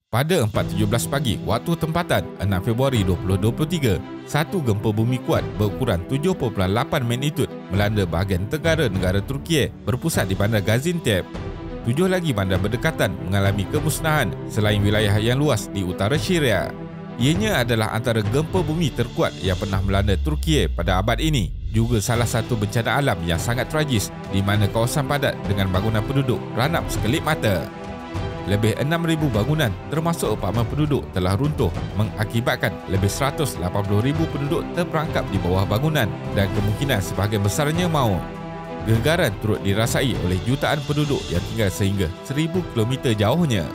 Pada 4.17 pagi waktu tempatan 6 Februari 2023, satu gempa bumi kuat berukuran 7.8 magnitud melanda bahagian tenggara negara Turki berpusat di bandar Gaziantep. 7 lagi bandar berdekatan mengalami kemusnahan selain wilayah yang luas di utara Syria. Ianya adalah antara gempa bumi terkuat yang pernah melanda Turki pada abad ini. Juga salah satu bencana alam yang sangat tragis di mana kawasan padat dengan bangunan penduduk ranap sekelip mata. Lebih 6,000 bangunan termasuk apartmen penduduk telah runtuh mengakibatkan lebih 180,000 penduduk terperangkap di bawah bangunan dan kemungkinan sebahagian besarnya maut. Gegaran turut dirasai oleh jutaan penduduk yang tinggal sehingga 1,000 km jauhnya.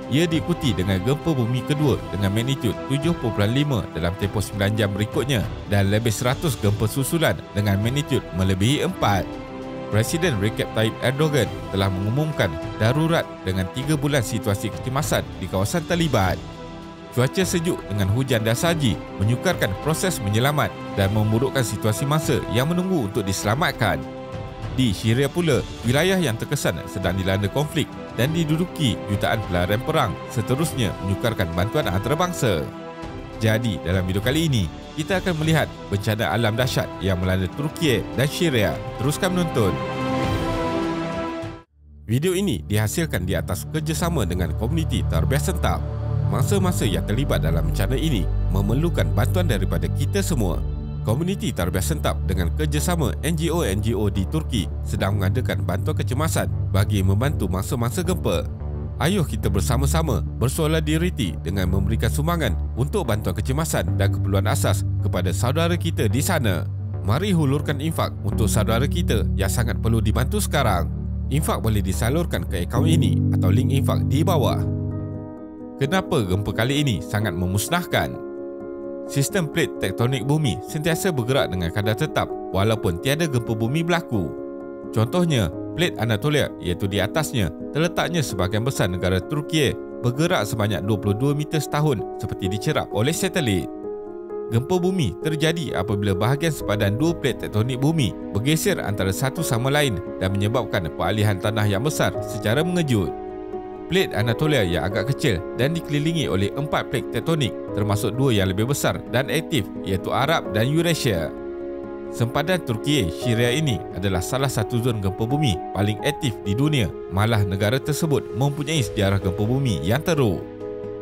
Ia diikuti dengan gempa bumi kedua dengan magnitud 7.5 dalam tempoh 9 jam berikutnya dan lebih 100 gempa susulan dengan magnitud melebihi 4. Presiden Recep Tayyip Erdogan telah mengumumkan darurat dengan 3 bulan situasi kecemasan di kawasan terlibat. Cuaca sejuk dengan hujan dan salji menyukarkan proses menyelamat dan memburukkan situasi mangsa yang menunggu untuk diselamatkan. Di Syria pula, wilayah yang terkesan sedang dilanda konflik dan diduduki jutaan pelarian perang seterusnya menyukarkan bantuan antarabangsa. Jadi, dalam video kali ini, kita akan melihat bencana alam dahsyat yang melanda Turki dan Syria. Teruskan menonton. Video ini dihasilkan di atas kerjasama dengan komuniti Tarbiyah Sentap. Mangsa-mangsa yang terlibat dalam bencana ini memerlukan bantuan daripada kita semua. Komuniti Tarbiyah Sentap dengan kerjasama NGO-NGO di Turki sedang mengadakan bantuan kecemasan bagi membantu mangsa-mangsa gempa. Ayuh kita bersama-sama bersolidariti dengan memberikan sumbangan untuk bantuan kecemasan dan keperluan asas kepada saudara kita di sana. Mari hulurkan infak untuk saudara kita yang sangat perlu dibantu sekarang. Infak boleh disalurkan ke akaun ini atau link infak di bawah. Kenapa gempa kali ini sangat memusnahkan? Sistem plate tektonik bumi sentiasa bergerak dengan kadar tetap walaupun tiada gempa bumi berlaku. Contohnya, plate Anatolia iaitu di atasnya terletaknya sebahagian besar negara Turki bergerak sebanyak 22 meter setahun seperti dicerap oleh satelit. Gempa bumi terjadi apabila bahagian sepadan dua plate tektonik bumi bergeser antara satu sama lain dan menyebabkan peralihan tanah yang besar secara mengejut. Plate Anatolia yang agak kecil dan dikelilingi oleh 4 plate tektonik termasuk 2 yang lebih besar dan aktif iaitu Arab dan Eurasia. Sempadan Turki Syria ini adalah salah satu zon gempa bumi paling aktif di dunia. Malah negara tersebut mempunyai sejarah gempa bumi yang teruk.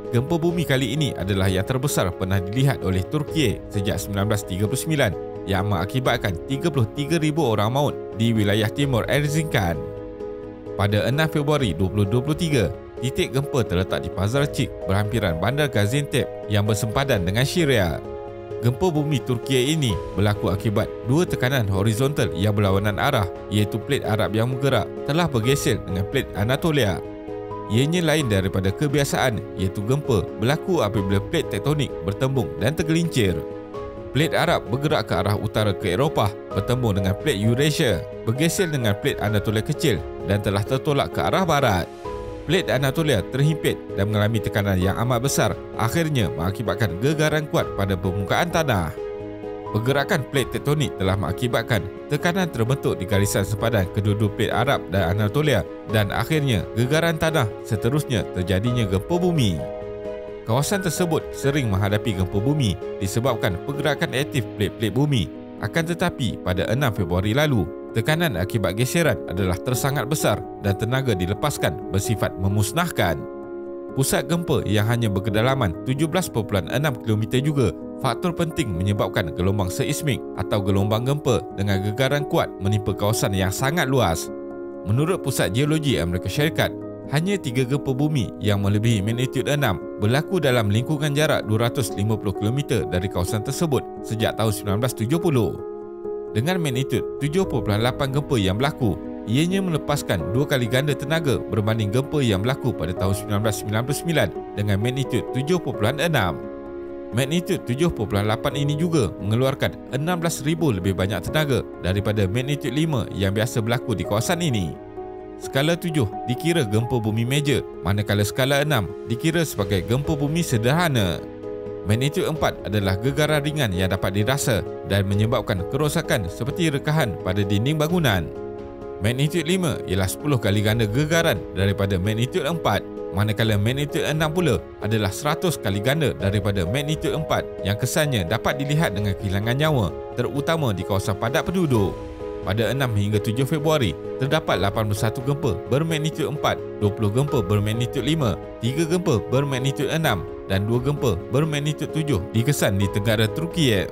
Gempa bumi kali ini adalah yang terbesar pernah dilihat oleh Turki sejak 1939 yang mengakibatkan 33,000 orang maut di wilayah timur Erzincan. Pada 6 Februari 2023, titik gempa terletak di Pazarcik berhampiran bandar Gaziantep yang bersempadan dengan Syria. Gempa bumi Turki ini berlaku akibat dua tekanan horizontal yang berlawanan arah iaitu plate Arab yang bergerak telah bergeser dengan plate Anatolia. Ianya lain daripada kebiasaan iaitu gempa berlaku apabila plate tektonik bertembung dan tergelincir. Plate Arab bergerak ke arah utara ke Eropah bertembung dengan plate Eurasia, bergeser dengan plate Anatolia kecil dan telah tertolak ke arah barat. Plate Anatolia terhimpit dan mengalami tekanan yang amat besar, akhirnya mengakibatkan gegaran kuat pada permukaan tanah. Pergerakan plate tektonik telah mengakibatkan tekanan terbentuk di garisan sepadan kedua-dua plate Arab dan Anatolia dan akhirnya gegaran tanah seterusnya terjadinya gempa bumi. Kawasan tersebut sering menghadapi gempa bumi disebabkan pergerakan aktif plate-plate bumi. Akan tetapi pada 6 Februari lalu, tekanan akibat geseran adalah tersangat besar dan tenaga dilepaskan bersifat memusnahkan. Pusat gempa yang hanya berkedalaman 17.6 km juga faktor penting menyebabkan gelombang seismik atau gelombang gempa dengan gegaran kuat menimpa kawasan yang sangat luas. Menurut Pusat Geologi Amerika Syarikat, hanya 3 gempa bumi yang melebihi magnitud 6 berlaku dalam lingkungan jarak 250 km dari kawasan tersebut sejak tahun 1970. Dengan magnitud 7.8 gempa yang berlaku, ianya melepaskan 2 kali ganda tenaga berbanding gempa yang berlaku pada tahun 1999 dengan magnitud 7.6. Magnitud 7.8 ini juga mengeluarkan 16,000 lebih banyak tenaga daripada magnitud 5 yang biasa berlaku di kawasan ini. Skala 7 dikira gempa bumi major, manakala skala 6 dikira sebagai gempa bumi sederhana. Magnitud 4 adalah gegaran ringan yang dapat dirasa dan menyebabkan kerosakan seperti rekahan pada dinding bangunan. Magnitud 5 ialah 10 kali ganda gegaran daripada magnitud 4, manakala magnitudo 6 pula adalah 100 kali ganda daripada magnitudo 4 yang kesannya dapat dilihat dengan kehilangan nyawa, terutama di kawasan padat penduduk. Pada 6 hingga 7 Februari, terdapat 81 gempa bermagnitudo 4, 20 gempa bermagnitudo 5, 3 gempa bermagnitudo 6 dan 2 gempa bermagnitudo 7 dikesan di Tenggara Turkiye.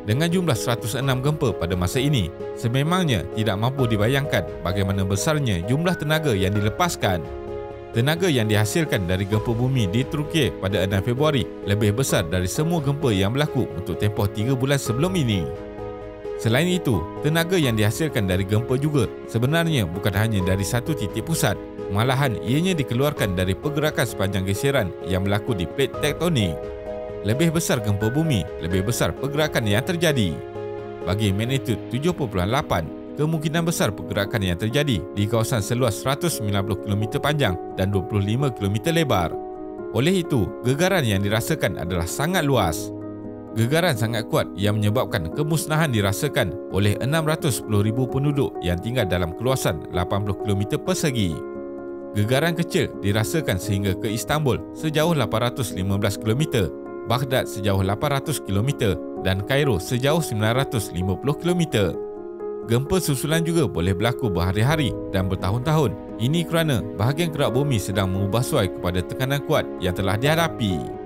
Dengan jumlah 106 gempa pada masa ini, sememangnya tidak mampu dibayangkan bagaimana besarnya jumlah tenaga yang dilepaskan. Tenaga yang dihasilkan dari gempa bumi di Turkiye pada 6 Februari lebih besar dari semua gempa yang berlaku untuk tempoh 3 bulan sebelum ini. Selain itu, tenaga yang dihasilkan dari gempa juga sebenarnya bukan hanya dari satu titik pusat, malahan ianya dikeluarkan dari pergerakan sepanjang geseran yang berlaku di plet tektonik. Lebih besar gempa bumi, lebih besar pergerakan yang terjadi. Bagi magnitudo 7.8, kemungkinan besar pergerakan yang terjadi di kawasan seluas 190 km panjang dan 25 km lebar. Oleh itu, gegaran yang dirasakan adalah sangat luas. Gegaran sangat kuat yang menyebabkan kemusnahan dirasakan oleh 610,000 penduduk yang tinggal dalam keluasan 80 km persegi. Gegaran kecil dirasakan sehingga ke Istanbul sejauh 815 km, Baghdad sejauh 800 km dan Kairo sejauh 950 km. Gempa susulan juga boleh berlaku berhari-hari dan bertahun-tahun. Ini kerana bahagian kerak bumi sedang mengubah suai kepada tekanan kuat yang telah dihadapi.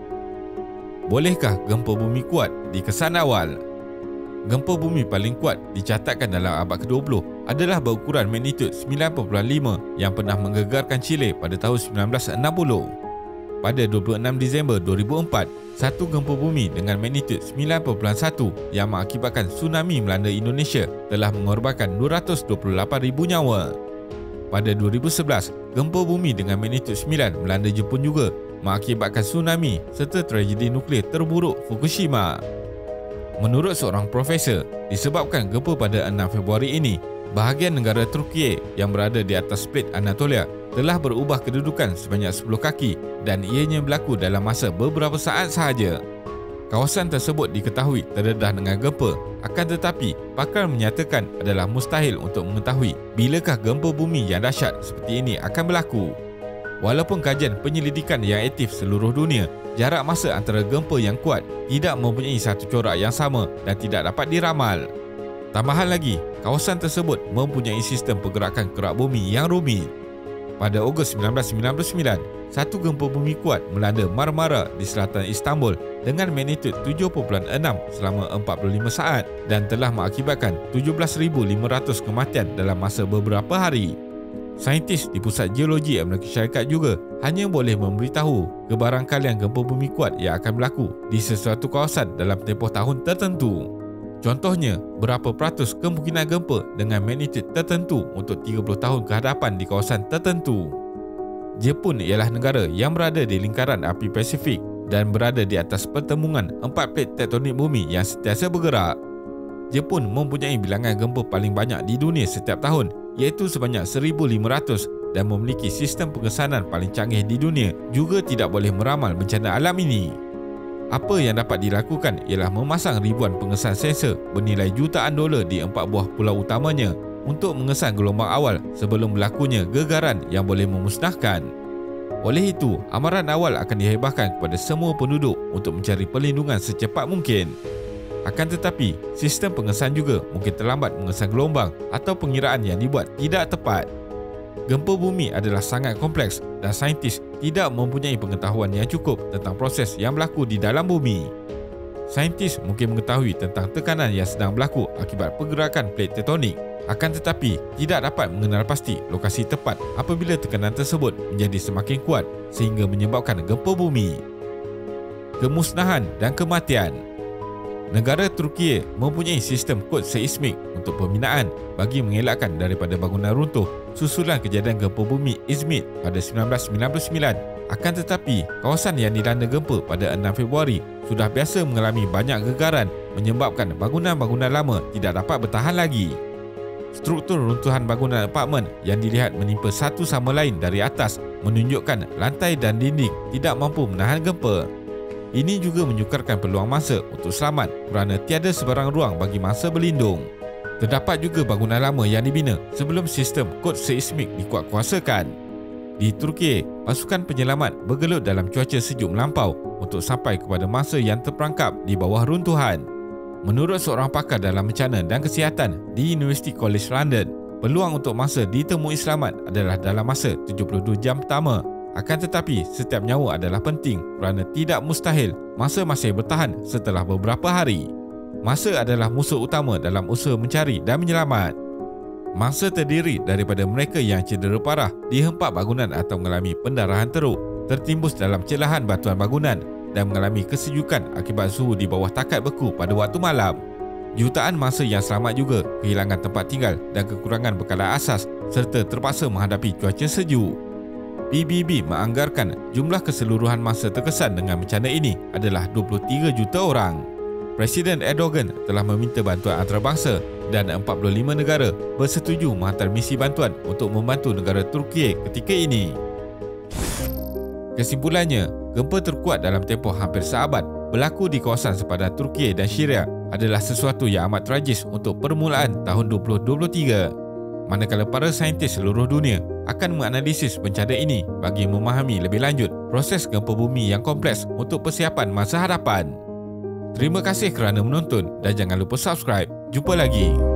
Bolehkah gempa bumi kuat di kesan awal? Gempa bumi paling kuat dicatatkan dalam abad ke-20 adalah berukuran magnitudo 9.5 yang pernah menggegarkan Chile pada tahun 1960. Pada 26 Disember 2004, satu gempa bumi dengan magnitudo 9.1 yang mengakibatkan tsunami melanda Indonesia telah mengorbankan 228,000 nyawa. Pada 2011, gempa bumi dengan magnitudo 9 melanda Jepun juga mengakibatkan tsunami serta tragedi nuklear terburuk Fukushima. Menurut seorang profesor, disebabkan gempa pada 6 Februari ini, bahagian negara Turkiye yang berada di atas plet Anatolia telah berubah kedudukan sebanyak 10 kaki dan ianya berlaku dalam masa beberapa saat sahaja. Kawasan tersebut diketahui terdedah dengan gempa, akan tetapi pakar menyatakan adalah mustahil untuk mengetahui bilakah gempa bumi yang dahsyat seperti ini akan berlaku. Walaupun kajian penyelidikan yang aktif seluruh dunia, jarak masa antara gempa yang kuat tidak mempunyai satu corak yang sama dan tidak dapat diramal. Tambahan lagi, kawasan tersebut mempunyai sistem pergerakan kerak bumi yang rumit. Pada Ogos 1999, satu gempa bumi kuat melanda Marmara di selatan Istanbul dengan magnitudo 7.6 selama 45 saat dan telah mengakibatkan 17,500 kematian dalam masa beberapa hari. Saintis di Pusat Geologi Amerika Syarikat juga hanya boleh memberitahu kebarangkalian gempa bumi kuat yang akan berlaku di sesuatu kawasan dalam tempoh tahun tertentu. Contohnya, berapa peratus kemungkinan gempa dengan magnitudo tertentu untuk 30 tahun ke hadapan di kawasan tertentu. Jepun ialah negara yang berada di lingkaran api Pasifik dan berada di atas pertemuan 4 plet tektonik bumi yang sentiasa bergerak. Jepun mempunyai bilangan gempa paling banyak di dunia setiap tahun, iaitu sebanyak 1,500 dan memiliki sistem pengesanan paling canggih di dunia, juga tidak boleh meramal bencana alam ini. Apa yang dapat dilakukan ialah memasang ribuan pengesan sensor bernilai jutaan dolar di 4 buah pulau utamanya untuk mengesan gelombang awal sebelum berlakunya gegaran yang boleh memusnahkan. Oleh itu, amaran awal akan dihebahkan kepada semua penduduk untuk mencari perlindungan secepat mungkin. Akan tetapi, sistem pengesan juga mungkin terlambat mengesan gelombang atau pengiraan yang dibuat tidak tepat. Gempa bumi adalah sangat kompleks dan saintis tidak mempunyai pengetahuan yang cukup tentang proses yang berlaku di dalam bumi. Saintis mungkin mengetahui tentang tekanan yang sedang berlaku akibat pergerakan plet tektonik, akan tetapi tidak dapat mengenal pasti lokasi tepat apabila tekanan tersebut menjadi semakin kuat sehingga menyebabkan gempa bumi. Kemusnahan dan kematian. Negara Turkiye mempunyai sistem kod seismik untuk pembinaan bagi mengelakkan daripada bangunan runtuh susulan kejadian gempa bumi Izmit pada 1999. Akan tetapi, kawasan yang dilanda gempa pada 6 Februari sudah biasa mengalami banyak gegaran menyebabkan bangunan-bangunan lama tidak dapat bertahan lagi. Struktur runtuhan bangunan apartmen yang dilihat menimpa satu sama lain dari atas menunjukkan lantai dan dinding tidak mampu menahan gempa. Ini juga menyukarkan peluang mangsa untuk selamat kerana tiada sebarang ruang bagi mangsa berlindung. Terdapat juga bangunan lama yang dibina sebelum sistem kod seismik dikuatkuasakan. Di Turki, pasukan penyelamat bergelut dalam cuaca sejuk melampau untuk sampai kepada mangsa yang terperangkap di bawah runtuhan. Menurut seorang pakar dalam bencana dan kesihatan di University College London, peluang untuk mangsa ditemui selamat adalah dalam masa 72 jam pertama. Akan tetapi, setiap nyawa adalah penting kerana tidak mustahil mangsa masih bertahan setelah beberapa hari. Mangsa adalah musuh utama dalam usaha mencari dan menyelamat. Mangsa terdiri daripada mereka yang cedera parah, dihempak bangunan atau mengalami pendarahan teruk, tertimbus dalam celahan batuan bangunan dan mengalami kesejukan akibat suhu di bawah takat beku pada waktu malam. Jutaan mangsa yang selamat juga kehilangan tempat tinggal dan kekurangan bekalan asas serta terpaksa menghadapi cuaca sejuk. PBB menganggarkan jumlah keseluruhan mangsa terkesan dengan bencana ini adalah 23 juta orang. Presiden Erdogan telah meminta bantuan antarabangsa dan 45 negara bersetuju menghantar misi bantuan untuk membantu negara Turki ketika ini. Kesimpulannya, gempa terkuat dalam tempoh hampir seabad berlaku di kawasan sepadan Turki dan Syria adalah sesuatu yang amat tragis untuk permulaan tahun 2023. Manakala para saintis seluruh dunia akan menganalisis bencana ini bagi memahami lebih lanjut proses gempa bumi yang kompleks untuk persiapan masa hadapan. Terima kasih kerana menonton dan jangan lupa subscribe. Jumpa lagi.